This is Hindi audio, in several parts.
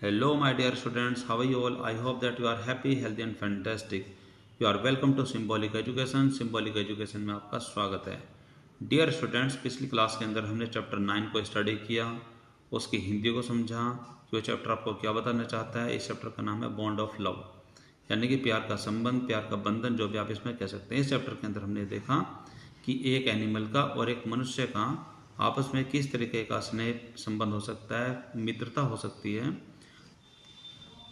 Hello, my dear students. How are you all? I hope that you are happy, healthy and fantastic. You are welcome to Symbolic Education. Symbolic Education में आपका स्वागत है. डियर स्टूडेंट्स, पिछली क्लास के अंदर हमने चैप्टर 9 को स्टडी किया, उसकी हिंदी को समझा कि वो चैप्टर आपको क्या बताना चाहता है. इस चैप्टर का नाम है बॉन्ड ऑफ लव, यानी कि प्यार का संबंध, प्यार का बंधन, जो भी आप इसमें कह सकते हैं. इस चैप्टर के अंदर हमने देखा कि एक एनिमल का और एक मनुष्य का आपस में किस तरीके का स्नेह संबंध हो सकता है, मित्रता हो सकती है.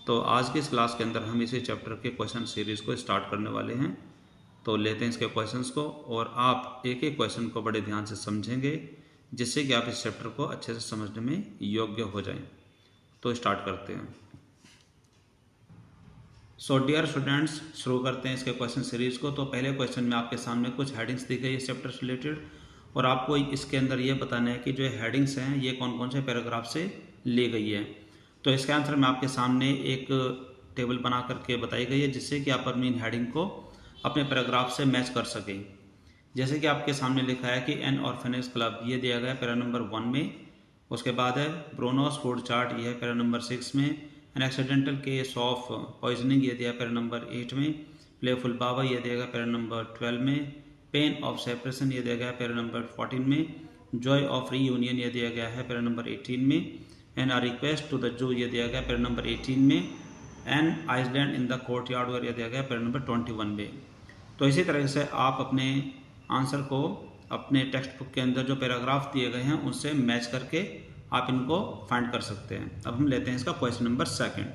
तो आज की इस क्लास के अंदर हम इसी चैप्टर के क्वेश्चन सीरीज़ को स्टार्ट करने वाले हैं. तो लेते हैं इसके क्वेश्चंस को और आप एक एक क्वेश्चन को बड़े ध्यान से समझेंगे, जिससे कि आप इस चैप्टर को अच्छे से समझने में योग्य हो जाएं. तो स्टार्ट करते हैं. सो डियर स्टूडेंट्स, शुरू करते हैं इसके क्वेश्चन सीरीज़ को. तो पहले क्वेश्चन में आपके सामने कुछ हेडिंग्स दी गई है इस चैप्टर से रिलेटेड, और आपको इसके अंदर ये बताना है कि जो हेडिंग्स हैं ये कौन कौन से पैराग्राफ से ली गई है. तो इसके आंसर में आपके सामने एक टेबल बना करके बताई गई है, जिससे कि आप अपनी हेडिंग को अपने पैराग्राफ से मैच कर सकें. जैसे कि आपके सामने लिखा है कि एन ऑर्फेनेज क्लब, ये दिया गया है पैरा नंबर 1 में. उसके बाद है ब्रोनोस फूड चार्ट, ये है पैरा नंबर 6 में. An accidental case of poisoning, ये दिया पैरा नंबर 8 में. प्लेफुल बाबा, ये दिया गया पैरा नंबर 12 में. पेन ऑफ सेपरेशन, ये दिया गया पैरा नंबर 14 में. जॉय ऑफ रीयूनियन, ये दिया गया है पैरा नंबर 18 में. And a request to the zoo, ये दिया गया पैरा नंबर 18 में. And island in the courtyard, ये दिया गया पैरा नंबर 21 में. तो इसी तरह से आप अपने आंसर को अपने टेक्स्ट बुक के अंदर जो पैराग्राफ दिए गए हैं उनसे मैच करके आप इनको फाइंड कर सकते हैं. अब हम लेते हैं इसका क्वेश्चन नंबर 2.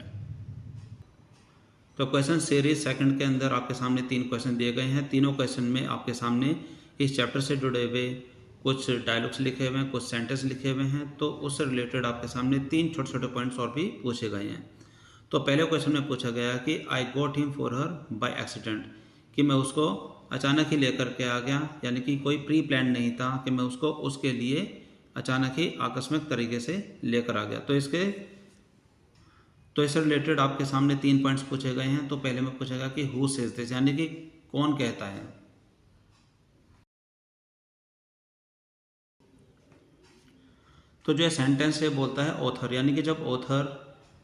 तो क्वेश्चन सीरीज 2 के अंदर आपके सामने 3 क्वेश्चन दिए गए हैं. तीनों क्वेश्चन में आपके सामने इस चैप्टर से जुड़े हुए कुछ डायलॉग्स लिखे हुए हैं, कुछ सेंटेंस लिखे हुए हैं. तो उससे रिलेटेड आपके सामने 3 छोटे छोटे पॉइंट्स और भी पूछे गए हैं. तो पहले क्वेश्चन में पूछा गया कि I got him for her by accident, कि मैं उसको अचानक ही लेकर के आ गया, यानी कि कोई प्री प्लान नहीं था कि मैं उसको उसके लिए अचानक ही आकस्मिक तरीके से लेकर आ गया. तो इससे रिलेटेड आपके सामने 3 पॉइंट्स पूछे गए हैं. तो पहले में पूछेगा कि हु सेज दिस, यानी कि कौन कहता है. तो जो सेंटेंस है बोलता है ऑथर, यानी कि जब ऑथर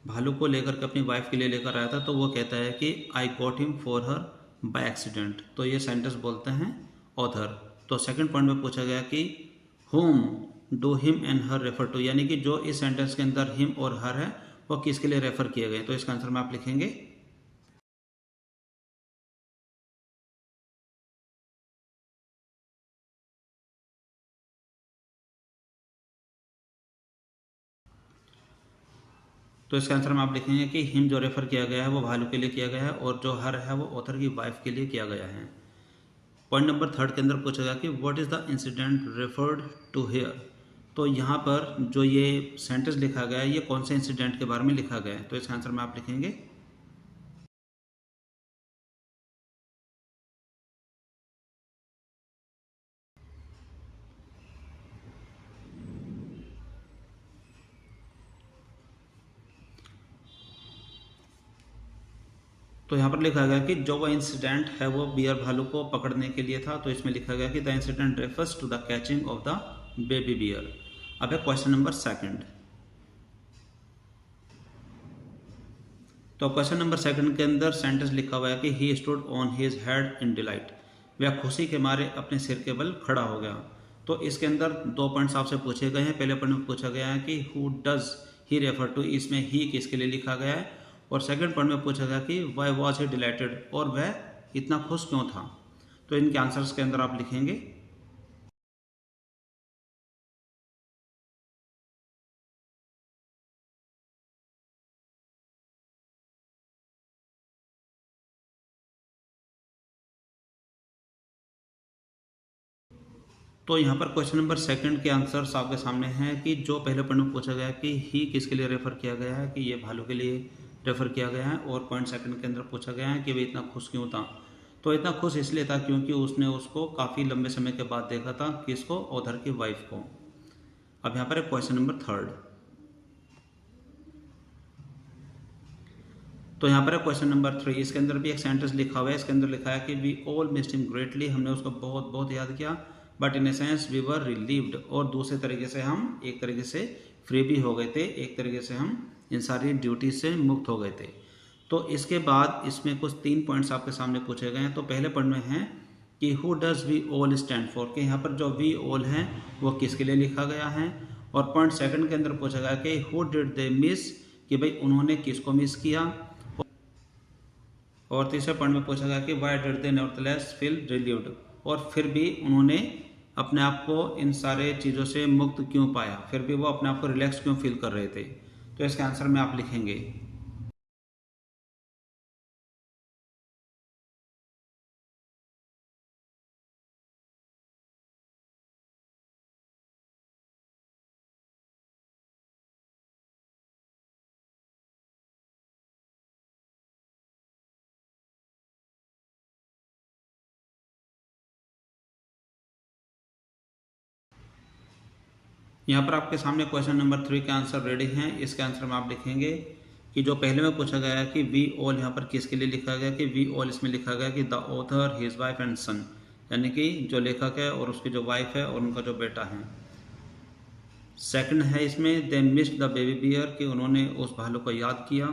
भालू को लेकर के अपनी वाइफ के लिए लेकर आया था तो वो कहता है कि I got him for her by accident. तो ये सेंटेंस बोलते हैं ऑथर. तो सेकंड पॉइंट में पूछा गया कि whom do him and her refer to, यानी कि जो इस सेंटेंस के अंदर हिम और हर है वो किसके लिए रेफर किए गए. तो इसका आंसर में आप लिखेंगे तो इसका आंसर में आप लिखेंगे कि हिम जो रेफर किया गया है वो भालू के लिए किया गया है, और जो हर है वो ऑथर की वाइफ के लिए किया गया है. पॉइंट नंबर 3 के अंदर पूछा गया कि what is the incident referred to here. तो यहाँ पर जो ये सेंटेंस लिखा गया है ये कौन से इंसिडेंट के बारे में लिखा गया है. तो इसका आंसर में आप लिखेंगे तो यहाँ पर लिखा गया कि जो वो इंसिडेंट है वो बियर भालू को पकड़ने के लिए था. तो इसमें लिखा गया कि the incident refers to the catching of the baby bear. अब है क्वेश्चन नंबर 2. तो क्वेश्चन नंबर 2 के अंदर सेंटेंस लिखा हुआ है कि he stood on his head in delight, वह खुशी के मारे अपने सिर के बल खड़ा हो गया. तो इसके अंदर 2 पॉइंट्स आपसे पूछे गए हैं. पहले पॉइंट में पूछा गया है कि who does he refer to, इसमें ही किसके लिए लिखा गया है. और सेकंड पॉइंट में पूछा गया कि वाई वॉज ही डिलाइटेड, और वह इतना खुश क्यों था. तो इनके आंसर्स के अंदर आप लिखेंगे तो यहाँ पर क्वेश्चन नंबर 2 के आंसर्स आपके सामने हैं कि जो पहले पॉइंट में पूछा गया कि ही किसके लिए रेफर किया गया है, कि ये भालू के लिए रेफर किया गया है. और पॉइंट 2 के अंदर पूछा गया है कि वे इतना खुश क्यों था. तो इतना खुश इसलिए था क्योंकि उसने उसको काफ़ी लंबे समय के बाद देखा था, किसको, ऑथर की वाइफ को. अब यहाँ पर क्वेश्चन नंबर 3. तो यहाँ पर क्वेश्चन नंबर 3, इसके अंदर भी एक सेंटेंस लिखा हुआ है. इसके अंदर लिखा है कि we all missed him greatly, हमने उसको बहुत बहुत याद किया. But in a sense we were relieved, और दूसरे तरीके से हम एक तरीके से फ्री भी हो गए थे, एक तरीके से हम इन सारी ड्यूटी से मुक्त हो गए थे। तो इसके बाद इसमें कुछ 3 पॉइंट्स आपके सामने पूछे गए हैं। तो पहले पॉइंट में है कि who does we all stand for, कि यहाँ पर जो वी ऑल है वो किसके लिए लिखा गया है। और पॉइंट सेकंड के अंदर पूछा गया कि हु डिड दे मिस, कि भाई उन्होंने किसको मिस किया। और तीसरे पॉइंट में पूछा गया कि why did they nevertheless feel relieved, और फिर भी उन्होंने अपने आप को इन सारे चीज़ों से मुक्त क्यों पाया, फिर भी वो अपने आप को रिलैक्स क्यों फील कर रहे थे। तो इसके आंसर में आप लिखेंगे। यहाँ पर आपके सामने क्वेश्चन नंबर 3 के आंसर रेडी हैं। इसके आंसर में आप लिखेंगे कि जो पहले में पूछा गया है कि वी ऑल, यहाँ पर किसके लिए लिखा गया कि वी ऑल, इसमें लिखा गया कि the author, his wife and son, यानी कि जो लेखक है और उसकी जो वाइफ है और उनका जो बेटा है। सेकंड है इसमें they missed the baby bear, कि उन्होंने उस भालू को याद किया।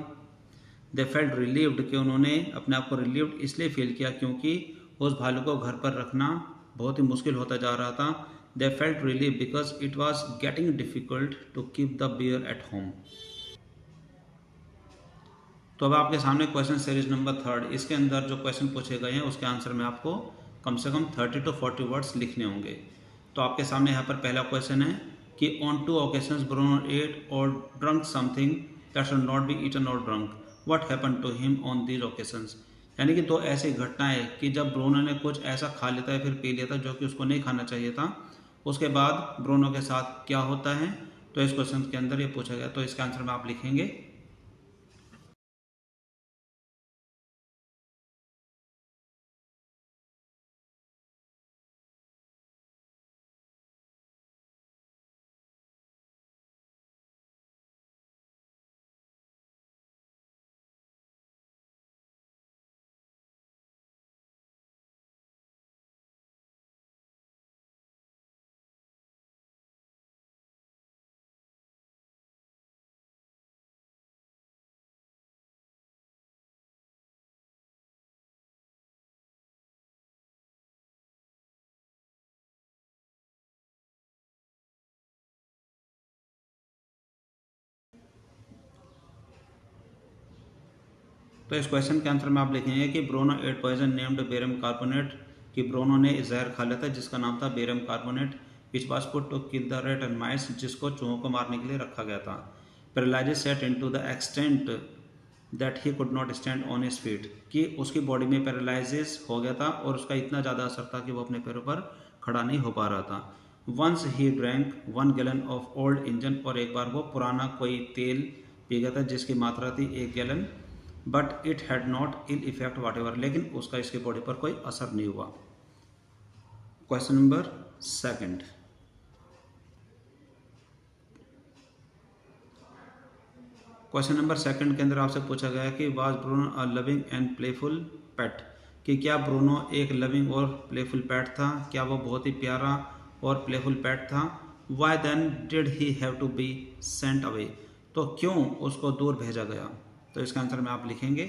दे फेल्ट रिलीव्ड, कि उन्होंने अपने आप को रिलीव्ड इसलिए फील किया क्योंकि उस भालू को घर पर रखना बहुत ही मुश्किल होता जा रहा था। They felt relieve because it was getting difficult to keep the bear at home. तो अब आपके सामने क्वेश्चन सीरीज नंबर 3, इसके अंदर जो क्वेश्चन पूछे गए हैं उसके आंसर में आपको कम से कम 30 to 40 वर्ड्स लिखने होंगे। तो आपके सामने यहाँ पर पहला क्वेश्चन है कि ऑन 2 occasions ब्रूनो एट और drunk something that should not be eaten और drunk, what happened to him on these occasions. यानी कि दो ऐसी घटनाएं कि जब ब्रूनो ने कुछ ऐसा खा लेता है फिर पी लेता जो कि उसको नहीं खाना चाहिए था, उसके बाद ब्रूनो के साथ क्या होता है। तो इस क्वेश्चन के अंदर ये पूछा गया, तो इसके आंसर में आप लिखेंगे। तो इस क्वेश्चन के आंसर में आप लिखेंगे कि ब्रोनो एट पॉइजन नेम्ड बेरम कार्बोनेट, कि ब्रोनो ने जहर खा लिया था जिसका नाम था barium carbonate, which was put to kill the rat and mice, जिसको चूहों को मारने के लिए रखा गया था। Paralysis set into the extent that he could not stand on his feet, कि उसकी बॉडी में पैरालाइजिस हो गया था और उसका इतना ज़्यादा असर था कि वो अपने पैरों पर खड़ा नहीं हो पा रहा था। Once he drank 1 gallon of old engine, और एक बार वो पुराना कोई तेल पी गया था जिसकी मात्रा थी 1 gallon, but it had not ill effect whatever, लेकिन उसका इसकी बॉडी पर कोई असर नहीं हुआ। क्वेश्चन नंबर 2, क्वेश्चन नंबर 2 के अंदर आपसे पूछा गया कि was Bruno a loving and playful pet, कि क्या ब्रूनो एक लविंग और प्लेफुल पेट था, क्या वो बहुत ही प्यारा और प्लेफुल पेट था। Why then did he have to be sent away, तो क्यों उसको दूर भेजा गया। तो इसका आंसर में आप लिखेंगे।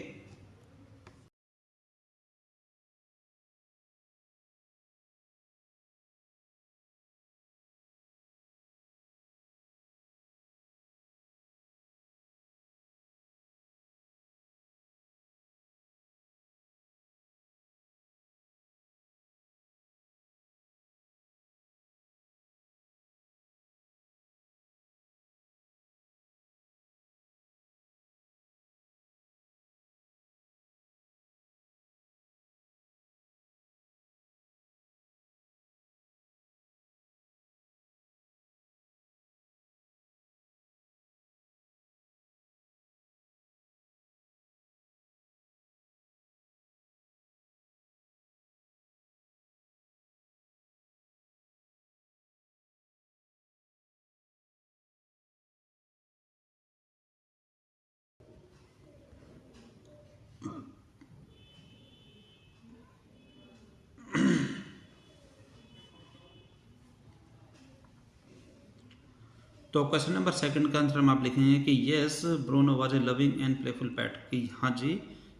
तो क्वेश्चन नंबर सेकंड का आंसर हम आप लिखेंगे कि yes Bruno was a loving and playful pet, कि हाँ जी,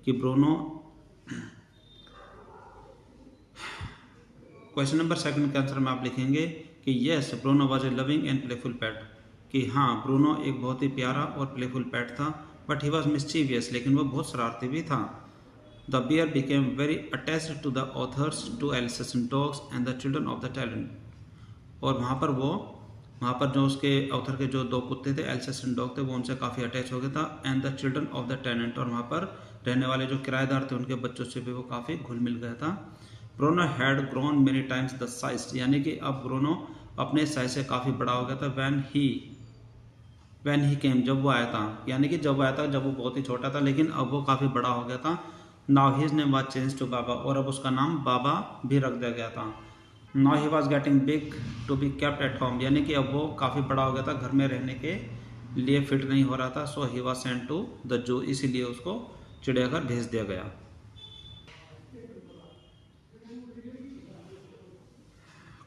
कि ब्रूनो। क्वेश्चन नंबर सेकंड का आंसर में आप लिखेंगे कि yes Bruno was a loving and playful pet, कि हाँ ब्रूनो एक बहुत ही प्यारा और प्लेफुल पेट था, बट ही वॉज मिस्चीवियस, लेकिन वो बहुत शरारती भी था। The bear became very attached to the authors, to Alsatian dogs and the children of the talent. और वहाँ पर जो उसके ऑथर के जो 2 कुत्ते थे, एल्सेसन डॉग थे, वो उनसे काफ़ी अटैच हो गया था। And the children of the tenant, और वहाँ पर रहने वाले जो किराएदार थे उनके बच्चों से भी वो काफ़ी घुल मिल गया था। Bruno had grown many times the size, यानी कि अब ब्रूनो अपने साइज से काफ़ी बड़ा हो गया था। वैन ही केम, जब वो आया था, यानी कि जब वो आया था जब वो बहुत ही छोटा था, लेकिन अब वो काफ़ी बड़ा हो गया था। Now his name was change to Baba, और अब उसका नाम बाबा भी रख दिया गया था। Now he was getting big to be kept at home, यानी कि अब वो काफ़ी बड़ा हो गया था, घर में रहने के लिए फिट नहीं हो रहा था। So he was sent to the zoo, इसीलिए उसको चिड़ियाघर भेज दिया गया।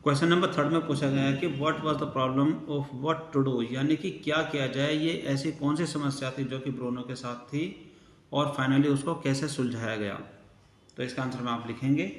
क्वेश्चन नंबर थर्ड में पूछा गया है कि what was the problem of what to do, यानी कि क्या किया जाए, ये ऐसी कौन सी समस्या थी जो कि ब्रूनो के साथ थी, और फाइनली उसको कैसे सुलझाया गया। तो इसका आंसर में आप लिखेंगे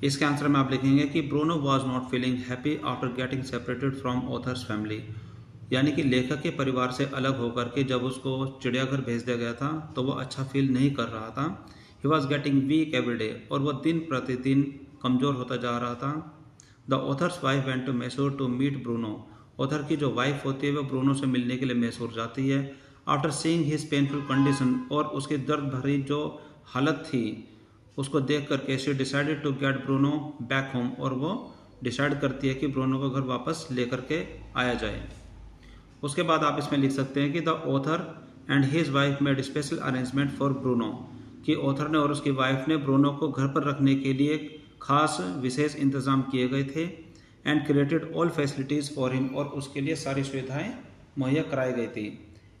इसके आंसर में आप लिखेंगे कि Bruno was not feeling happy after getting separated from authors family, यानी कि लेखक के परिवार से अलग होकर के जब उसको चिड़ियाघर भेज दिया गया था तो वो अच्छा फील नहीं कर रहा था। He was getting weak every day, और वह दिन प्रतिदिन कमज़ोर होता जा रहा था। The author's wife went to Mysore to meet Bruno, author की जो वाइफ होती है वह ब्रूनो से मिलने के लिए मैसूर जाती है। After seeing his painful condition, और उसकी दर्द भरी जो हालत थी उसको देख करके she decided to get Bruno back home, और वो डिसाइड करती है कि ब्रूनो को घर वापस लेकर के आया जाए। उसके बाद आप इसमें लिख सकते हैं कि the author and his wife made special arrangement for Bruno, कि ऑथर ने और उसकी वाइफ ने ब्रूनो को घर पर रखने के लिए खास विशेष इंतजाम किए गए थे। And created all facilities for him, और उसके लिए सारी सुविधाएं मुहैया कराई गई थी।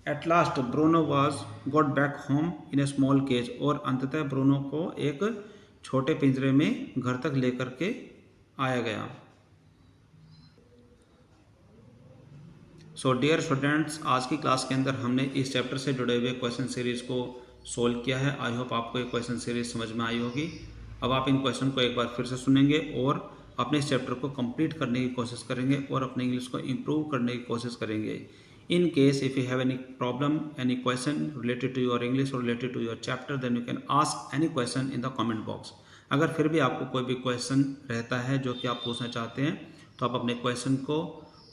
At last Bruno was got back home in a small cage, और अंततः ब्रूनो को एक छोटे पिंजरे में घर तक लेकर के आया गया। सो डियर स्टूडेंट्स, आज की क्लास के अंदर हमने इस चैप्टर से जुड़े हुए क्वेश्चन सीरीज को सोल्व किया है। आई होप आपको ये क्वेश्चन सीरीज समझ में आई होगी। अब आप इन क्वेश्चन को एक बार फिर से सुनेंगे और अपने इस चैप्टर को कंप्लीट करने की कोशिश करेंगे और अपने इंग्लिश को इम्प्रूव करने की कोशिश करेंगे। In case if you have any problem, any question related to your English or related to your chapter, then you can ask any question in the comment box. अगर फिर भी आपको कोई भी क्वेश्चन रहता है जो कि आप पूछना चाहते हैं, तो आप अपने क्वेश्चन को,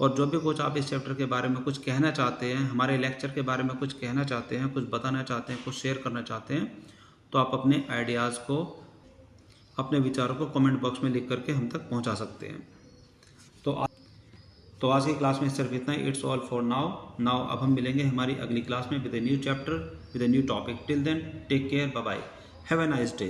और जो भी कुछ आप इस चैप्टर के बारे में कुछ कहना चाहते हैं, हमारे लेक्चर के बारे में कुछ कहना चाहते हैं, कुछ बताना चाहते हैं, कुछ शेयर करना चाहते हैं, तो आप अपने आइडियाज़ को, अपने विचारों को कमेंट बॉक्स में लिख करके हम तक पहुँचा सकते हैं। तो आज की क्लास में सिर्फ इतना ही। It's all for now. अब हम मिलेंगे हमारी अगली क्लास में with a new chapter, with a new topic. Till then take care, bye bye, have a nice day.